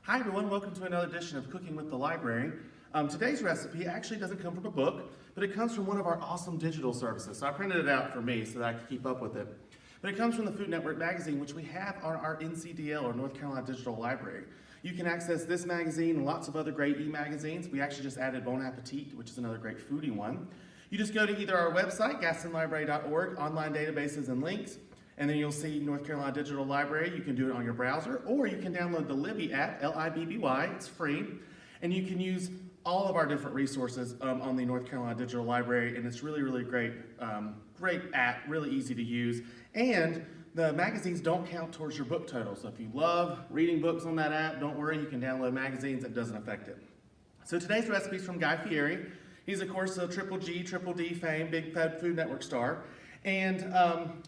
Hi everyone, welcome to another edition of Cooking with the Library. Today's recipe actually doesn't come from a book, but it comes from one of our awesome digital services. So I printed it out for me so that I could keep up with it. But it comes from the Food Network magazine, which we have on our NCDL, or North Carolina Digital Library. You can access this magazine and lots of other great e-magazines. We actually just added Bon Appetit, which is another great foodie one. You just go to either our website, gastonlibrary.org, online databases and links, and then you'll see North Carolina Digital Library. You can do it on your browser, or you can download the Libby app, L-I-B-B-Y, it's free, and you can use all of our different resources on the North Carolina Digital Library, and it's really, really great, great app, really easy to use, and the magazines don't count towards your book total, so if you love reading books on that app, don't worry, you can download magazines, it doesn't affect it. So today's recipe is from Guy Fieri. He's, of course, a Triple D fame, big Food Network star. And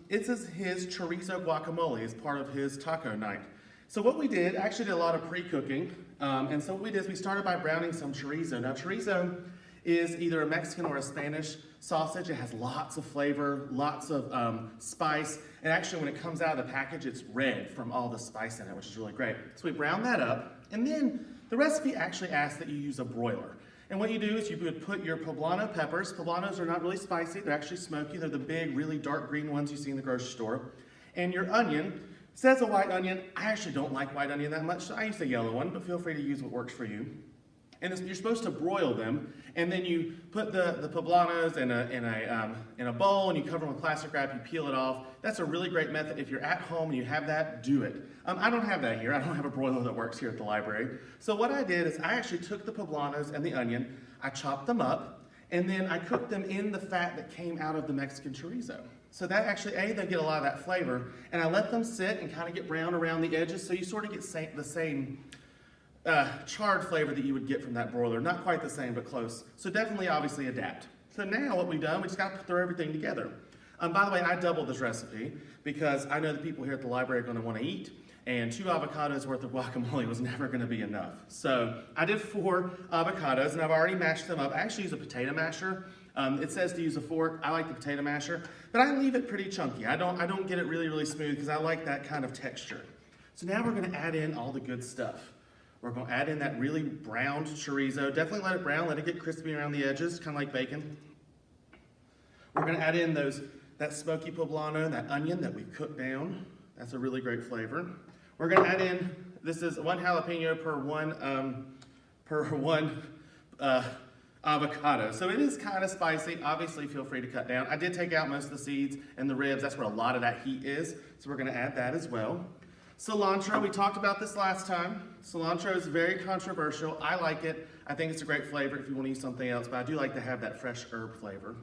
it's his Chorizo Guacamole as part of his taco night. So what we did, actually did a lot of pre-cooking. And so what we did is we started by browning some chorizo. Now chorizo is either a Mexican or a Spanish sausage. It has lots of flavor, lots of spice. And actually when it comes out of the package, it's red from all the spice in it, which is really great. So we brown that up. And then the recipe actually asks that you use a broiler. And what you do is you would put your poblano peppers. Poblanos are not really spicy, they're actually smoky. They're the big, really dark green ones you see in the grocery store. And your onion, it says a white onion. I actually don't like white onion that much, so I use a yellow one, but feel free to use what works for you. And you're supposed to broil them, and then you put the poblanos in a bowl, and you cover them with plastic wrap, you peel it off. That's a really great method. If you're at home and you have that, do it. I don't have that here. I don't have a broiler that works here at the library. So what I did is I actually took the poblanos and the onion, I chopped them up, and then I cooked them in the fat that came out of the Mexican chorizo. So that actually, they get a lot of that flavor, and I let them sit and kind of get brown around the edges, so you sort of get the same charred flavor that you would get from that broiler. Not quite the same, but close. So definitely, obviously, adapt. So now what we've done, we just got to throw everything together. By the way, I doubled this recipe because I know the people here at the library are going to want to eat, and 2 avocados worth of guacamole was never going to be enough. So I did 4 avocados, and I've already mashed them up. I actually use a potato masher. It says to use a fork. I like the potato masher, but I leave it pretty chunky. I don't get it really, really smooth because I like that kind of texture. So now we're going to add in all the good stuff. We're going to add in that really browned chorizo. Definitely let it brown, let it get crispy around the edges, kind of like bacon. We're going to add in that smoky poblano, that onion that we cooked down. That's a really great flavor. We're going to add in, this is 1 jalapeno per one avocado. So it is kind of spicy. Obviously, feel free to cut down. I did take out most of the seeds and the ribs. That's where a lot of that heat is. So we're going to add that as well. Cilantro, we talked about this last time. Cilantro is very controversial. I like it. I think it's a great flavor if you want to use something else, but I do like to have that fresh herb flavor.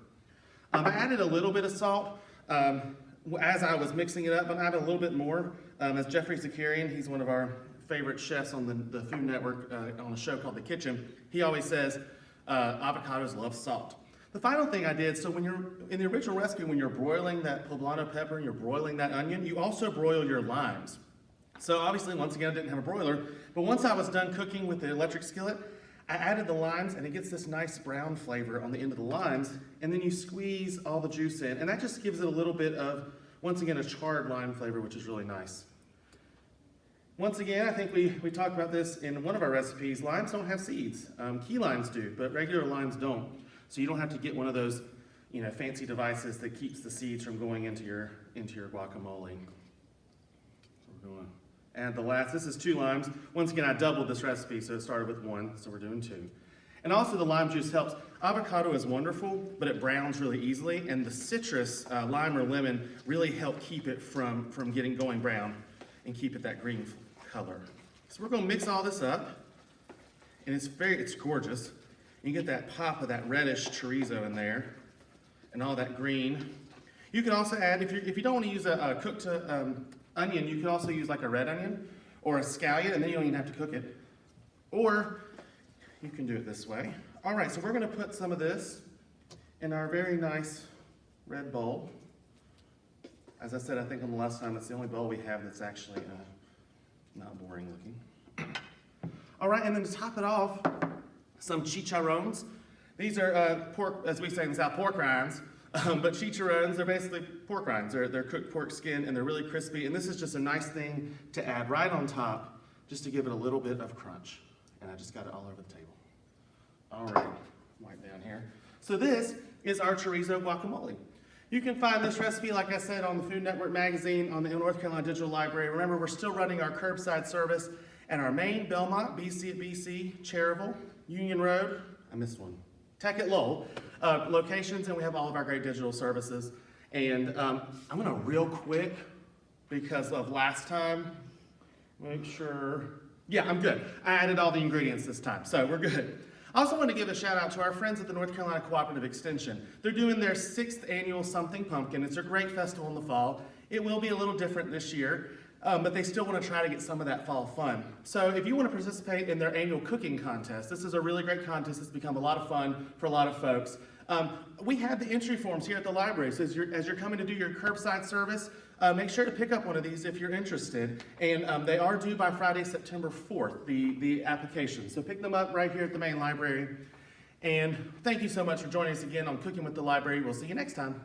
I added a little bit of salt as I was mixing it up, but I added a little bit more. As Jeffrey Zakarian, he's one of our favorite chefs on the Food Network on a show called The Kitchen. He always says avocados love salt. The final thing I did, so when you're in the original recipe, when you're broiling that poblano pepper and you're broiling that onion, you also broil your limes. So obviously, once again, I didn't have a broiler, but once I was done cooking with the electric skillet, I added the limes, and it gets this nice brown flavor on the end of the limes, and then you squeeze all the juice in, and that just gives it a little bit of, once again, a charred lime flavor, which is really nice. Once again, I think we talked about this in one of our recipes. Limes don't have seeds. Key limes do, but regular limes don't. So you don't have to get one of those, fancy devices that keeps the seeds from going into your guacamole. So we're going to add the last. This is 2 limes. Once again, I doubled this recipe, so it started with 1, so we're doing 2. And also the lime juice helps. Avocado is wonderful, but it browns really easily, and the citrus, lime or lemon, really help keep it from going brown and keep it that green color. So we're going to mix all this up, and it's gorgeous. You get that pop of that reddish chorizo in there, and all that green. You can also add, if you don't want to use a cooked onion, you could also use like a red onion or a scallion, and then you don't even have to cook it. Or you can do it this way. All right, so we're going to put some of this in our very nice red bowl. As I said, I think on the last time, it's the only bowl we have that's actually not boring looking. All right, and then to top it off, some chicharrones. These are pork, as we say in the South, pork rinds. But chicharrones, they're basically pork rinds. They're cooked pork skin, and they're really crispy. And this is just a nice thing to add right on top just to give it a little bit of crunch. And I just got it all over the table. All right, wipe down here. So this is our chorizo guacamole. You can find this recipe, like I said, on the Food Network magazine, on the North Carolina Digital Library. Remember, we're still running our curbside service at our main Belmont, BC at BC, Cherryville, Union Road, I missed one, Tech at Lowell, locations, and we have all of our great digital services. And I'm gonna real quick, because of last time, make sure, yeah, I'm good. I added all the ingredients this time, so we're good. I also want to give a shout out to our friends at the North Carolina Cooperative Extension. They're doing their 6th annual Something Pumpkin. It's a great festival in the fall. It will be a little different this year, but they still want to try to get some of that fall fun. So if you want to participate in their annual cooking contest, this is a really great contest. It's become a lot of fun for a lot of folks. We have the entry forms here at the library, so as you're coming to do your curbside service, make sure to pick up one of these if you're interested. And they are due by Friday, September 4th, the application. So pick them up right here at the main library. And thank you so much for joining us again on Cooking with the Library. We'll see you next time.